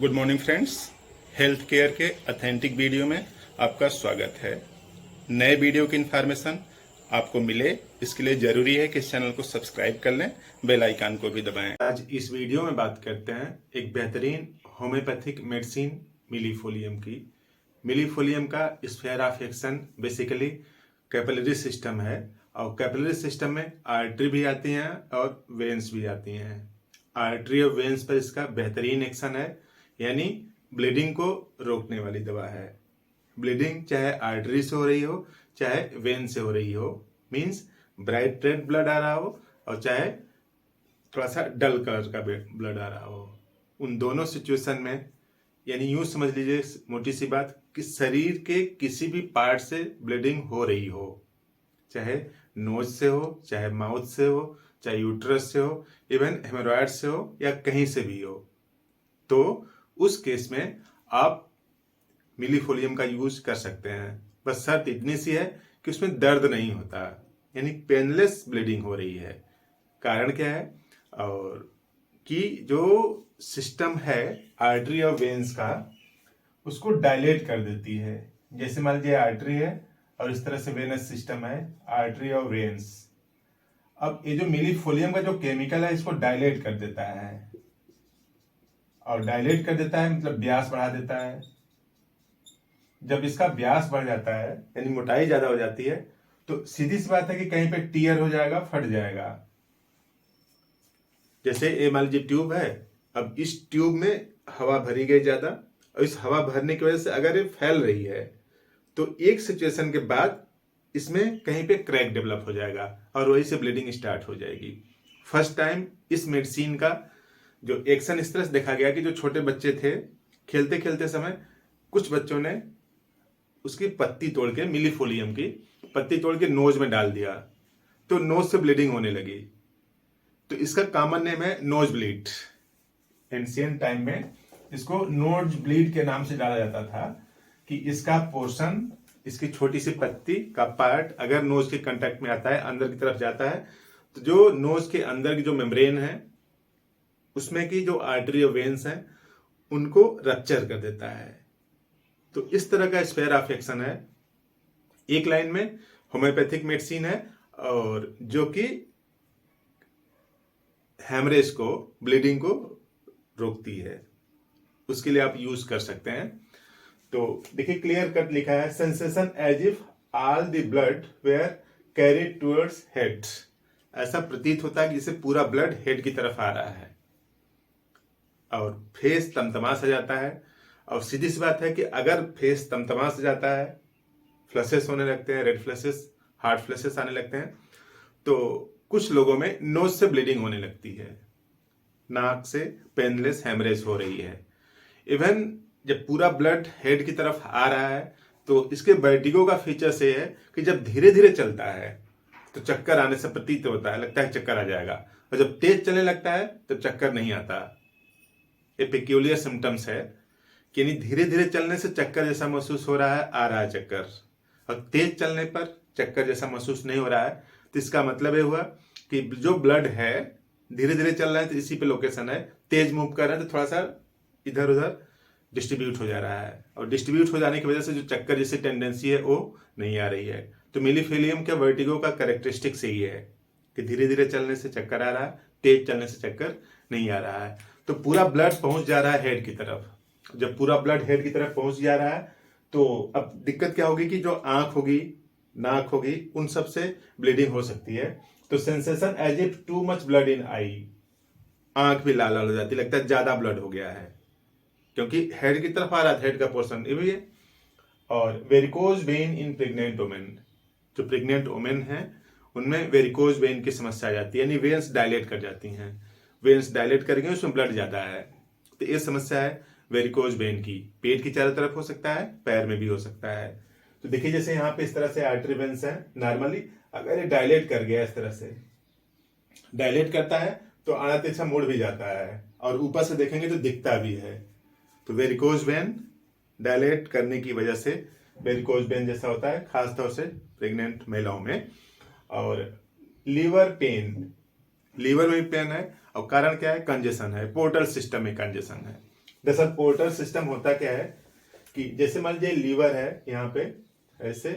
Good morning friends, health care के authentic video में आपका स्वागत है। नए वीडियो की इन्फॉर्मेशन आपको मिले, इसके लिए जरूरी है कि इस चैनल को सब्सक्राइब कर लें, बेल आइकन को भी दबाएं। आज इस वीडियो में बात करते हैं एक बेहतरीन होम्योपैथिक मेडिसिन मिलीफोलियम की। मिलीफोलियम का sphere of action basically capillary system है और कैपिलरी सिस्टम में आर्टरी भी आती हैं और वेन्स भी आती हैं। आर्टरी और वेन्स पर इसका बेहतरीन एक्शन है, यानी ब्लीडिंग को रोकने वाली दवा है। ब्लीडिंग चाहे आर्टरी से हो रही हो चाहे वेन से हो रही हो, मींस ब्राइट रेड ब्लड आ रहा हो और चाहे थोड़ा सा डल कलर का ब्लड आ रहा हो, उन दोनों सिचुएशन में यानी यूं समझ लीजिए मोटी सी बात कि शरीर के किसी भी पार्ट से ब्लीडिंग हो रही हो, चाहे नोज से हो, चाहे माउथ से हो, चाहे यूट्रस से हो, इवन हेमोरॉइड से हो या कहीं से भी हो, तो उस केस में आप मिलीफोलियम का यूज कर सकते हैं। बस शर्त इतनी सी है कि उसमें दर्द नहीं होता, यानी पेनलेस ब्लीडिंग हो रही है। कारण क्या है और कि जो सिस्टम है आर्टरी और वेन्स का, उसको डायलेट कर देती है। जैसे मान लीजिए आर्टरी है और इस तरह से वेनस सिस्टम है, आर्टरी और वेन्स। अब ये जो मिलीफोलियम का जो केमिकल है इसको डायलेट कर देता है, और डायलेट कर देता है मतलब व्यास बढ़ा देता है। जब इसका व्यास बढ़ जाता है यानी मोटाई ज्यादा हो जाती है, तो सीधी सी बात है कि कहीं पे टीयर हो जाएगा, फट जाएगा। जैसे ये मान लीजिए ट्यूब है, अब इस ट्यूब में हवा भरी गई ज्यादा, और इस हवा भरने की वजह से अगर ये फैल रही है तो एक सिचुएशन के बाद इसमें कहीं पे क्रैक डेवलप हो जाएगा और वहीं से ब्लीडिंग स्टार्ट हो जाएगी। फर्स्ट टाइम इस मेडिसिन का जो एक्शन इस तरह से देखा गया कि जो छोटे बच्चे थे, खेलते खेलते समय कुछ बच्चों ने उसकी पत्ती तोड़ के, मिलीफोलियम की पत्ती तोड़ के नोज में डाल दिया, तो नोज से ब्लीडिंग होने लगी। तो इसका कॉमन नेम है नोज ब्लीड। एंशिएंट टाइम में इसको नोज ब्लीड के नाम से जाना जाता था कि इसका पोर्शन, इसकी छोटी सी पत्ती का पार्ट अगर नोज के कांटेक्ट में आता है, अंदर की तरफ जाता है, तो जो नोज के अंदर की जो मेम्ब्रेन है उसमें की जो आर्टरी और वेन्स हैं उनको रप्चर कर देता है। तो इस तरह का स्फीयर ऑफ एक्शन है। एक लाइन में होम्योपैथिक मेडिसिन है और जो कि हेमरेज को, ब्लीडिंग को रोकती है, उसके लिए आप यूज कर सकते हैं। तो देखिए क्लियर कट लिखा है, sensation as if all the blood were carried towards head. ऐसा प्रतीत होता है कि जैसे पूरा ब्लड हेड की तरफ आ रहा है और फेस तमतमा सा जाता है। और सीधी सी बात है कि अगर फेस तमतमा सा जाता है, फ्लशेस होने लगते हैं, रेड फ्लशेस, हार्ट फ्लशेस आने लगते हैं, तो कुछ लोगों में नोज से ब्लीडिंग होने लगती है, नाक से पेनलेस हेमरेज हो रही है। इवन जब पूरा ब्लड हेड की तरफ आ रहा है तो इसके वर्टिगो का फीचर ये है कि जब धीरे धीरे चलता है तो चक्कर आने से प्रतीत होता है, लगता है चक्कर आ जाएगा, और जब तेज चलने लगता है तो चक्कर नहीं आता। ये पेक्यूलियर सिम्टम्स है कि यानी धीरे धीरे चलने से चक्कर जैसा महसूस हो रहा है, आ रहा है चक्कर, और तेज चलने पर चक्कर जैसा महसूस नहीं हो रहा है। तो इसका मतलब ये हुआ कि जो ब्लड है धीरे धीरे चल रहा है तो इसी पे लोकेशन है, तेज मूव कर रहे हैं तो थोड़ा सा इधर उधर डिस्ट्रीब्यूट हो जा रहा है, और डिस्ट्रीब्यूट हो जाने की वजह से जो चक्कर जैसी टेंडेंसी है वो नहीं आ रही है। तो मिलीफोलियम के वर्टिगो का कैरेक्टरिस्टिक्स यही है कि धीरे धीरे चलने से चक्कर आ रहा है, तेज चलने से चक्कर नहीं आ रहा है। तो पूरा ब्लड पहुंच जा रहा है हेड की तरफ। जब पूरा ब्लड हेड की तरफ पहुंच जा रहा है तो अब दिक्कत क्या होगी कि जो आंख होगी, नाक होगी, उन सब से ब्लीडिंग हो सकती है। तो sensation as if too much blood in eye, आंख भी लाल लाल हो जाती, लगता है ज्यादा ब्लड हो गया है क्योंकि हेड की तरफ आ रहा था, हेड का पोर्शन ये भी है। और वेरिकोज वेन इन प्रेग्नेंट वुमेन, जो प्रेग्नेंट वुमेन है उनमें वेरिकोज वेन की समस्या आ जाती है, यानी वेन्स डायलेट कर जाती हैं, वेन्स डायलेट करेंगे उसमें ब्लड ज्यादा है। तो ये समस्या है वेरिकोज वेन की। पेट की चारों तरफ हो सकता है, पैर में भी हो सकता है। तो देखिए जैसे यहाँ पे इस तरह से आर्टरी वेन्स है, नॉर्मली अगर ये डायलेट कर गया, इस तरह से डायलेट करता है तो आड़ा तिरछा मुड़ भी जाता है, और ऊपर से देखेंगे तो दिखता भी है। तो वेरिकोज वेन डायलेट करने की वजह से वेरिकोज वेन जैसा होता है, खासतौर से प्रेग्नेंट महिलाओं में। और लीवर पेन, लीवर में भी पेन है, और कारण क्या है, कंजेशन है, पोर्टल सिस्टम में कंजेशन है। दरअसल पोर्टल सिस्टम होता क्या है कि जैसे मान लीजिए लीवर है, यहाँ पे ऐसे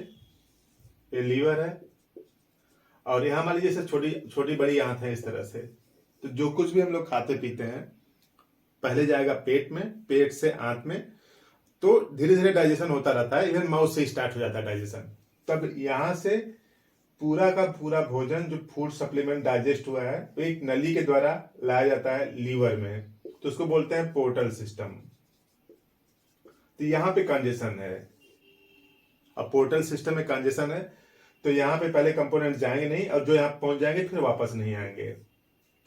ये लीवर है और यहाँ मान लीजिए जैसे छोटी छोटी बड़ी आंत है इस तरह से। तो जो कुछ भी हम लोग खाते पीते हैं पहले जाएगा पेट में, पेट से आंत में, तो धीरे धीरे डाइजेशन होता रहता है, इवन माउथ से स्टार्ट हो जाता है डाइजेशन। तब यहां से पूरा का पूरा भोजन जो फूड सप्लीमेंट डाइजेस्ट हुआ है वो एक नली के द्वारा लाया जाता है लीवर में, तो उसको बोलते हैं पोर्टल सिस्टम। तो यहाँ पे कंजेशन है, अब पोर्टल सिस्टम में कंजेशन है तो यहाँ पे पहले कंपोनेंट जाएंगे नहीं और जो यहाँ पहुंच जाएंगे फिर वापस नहीं आएंगे,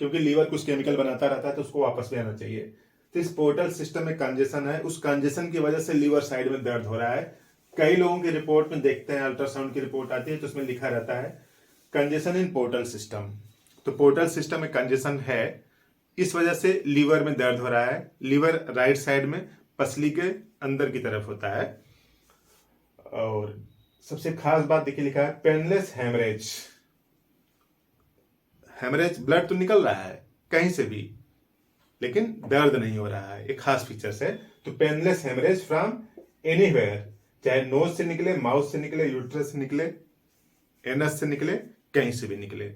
क्योंकि लीवर कुछ केमिकल बनाता रहता है तो उसको वापस भी आना चाहिए। तो इस पोर्टल सिस्टम में कंजेशन है, उस कंजेशन की वजह से लीवर साइड में दर्द हो रहा है। कई लोगों की रिपोर्ट में देखते हैं, अल्ट्रासाउंड की रिपोर्ट आती है तो उसमें लिखा रहता है कंजेशन इन पोर्टल सिस्टम। तो पोर्टल सिस्टम में कंजेशन है, इस वजह से लीवर में दर्द हो रहा है। लीवर राइट साइड में पसली के अंदर की तरफ होता है। और सबसे खास बात देखिए लिखा है पेनलेस हेमरेज। हेमरेज ब्लड तो निकल रहा है कहीं से भी लेकिन दर्द नहीं हो रहा है, एक खास फीचर्स है। तो पेनलेस हेमरेज फ्रॉम एनीवेयर, चाहे नोज से निकले, माउथ से निकले, यूट्रस से निकले, एनस से निकले, कहीं से भी निकले।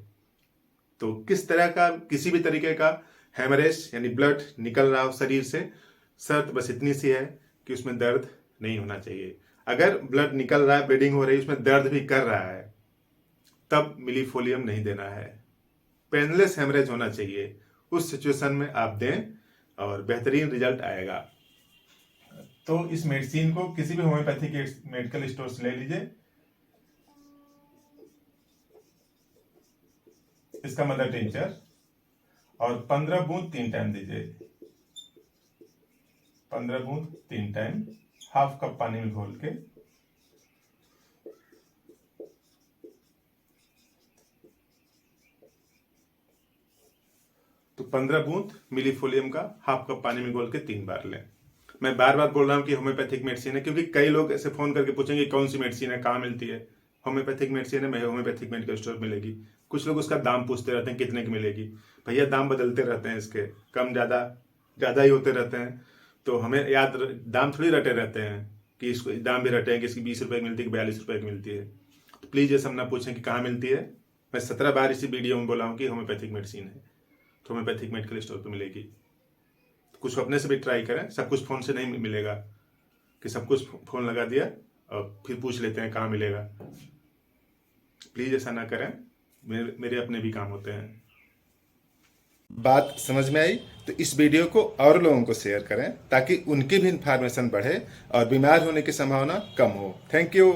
तो किस तरह का किसी भी तरीके का हेमरेज यानी ब्लड निकल रहा हो शरीर से, शर्त बस इतनी सी है कि उसमें दर्द नहीं होना चाहिए। अगर ब्लड निकल रहा है, ब्लीडिंग हो रही है, उसमें दर्द भी कर रहा है, तब मिलीफोलियम नहीं देना है। पेनलेस हेमरेज होना चाहिए, उस सिचुएशन में आप दें और बेहतरीन रिजल्ट आएगा। तो इस मेडिसिन को किसी भी होम्योपैथिक मेडिकल स्टोर से ले लीजिए। इसका मदर टिंचर और 15 बूंद 3 टाइम दीजिए। 15 बूंद 3 टाइम, हाफ कप पानी में घोल के। तो 15 बूंद मिलीफोलियम का हाफ कप पानी में घोल के 3 बार लें। मैं बार बार बोल रहा हूं कि होम्योपैथिक मेडिसिन है, क्योंकि कई लोग ऐसे फोन करके पूछेंगे कौन सी मेडिसिन है, कहाँ मिलती है। होम्योपैथिक मेडिसिन है, मैं होम्योपैथिक मेडिकल स्टोर मिलेगी। कुछ लोग उसका दाम पूछते रहते हैं कितने की मिलेगी। भैया दाम बदलते रहते हैं, इसके कम ज़्यादा ही होते रहते हैं। तो हमें याद दाम थोड़ी रटे रहते हैं कि इसको दाम भी रटे हैं कि इसकी 20 रुपए की मिलती है कि 42 रुपए की मिलती है। तो प्लीज़ ये सब ना पूछें कि कहाँ मिलती है। मैं 17 बार इसी वीडियो में बोला हूँ कि होम्योपैथिक मेडिसिन है तो होम्योपैथिक मेडिकल स्टोर पर मिलेगी। तो कुछ अपने से भी ट्राई करें, सब कुछ फ़ोन से नहीं मिलेगा कि सब कुछ फ़ोन लगा दिया और फिर पूछ लेते हैं कहाँ मिलेगा। प्लीज़ ऐसा ना करें, मेरे अपने भी काम होते हैं। बात समझ में आई तो इस वीडियो को और लोगों को शेयर करें ताकि उनकी भी इंफॉर्मेशन बढ़े और बीमार होने की संभावना कम हो। Thank you.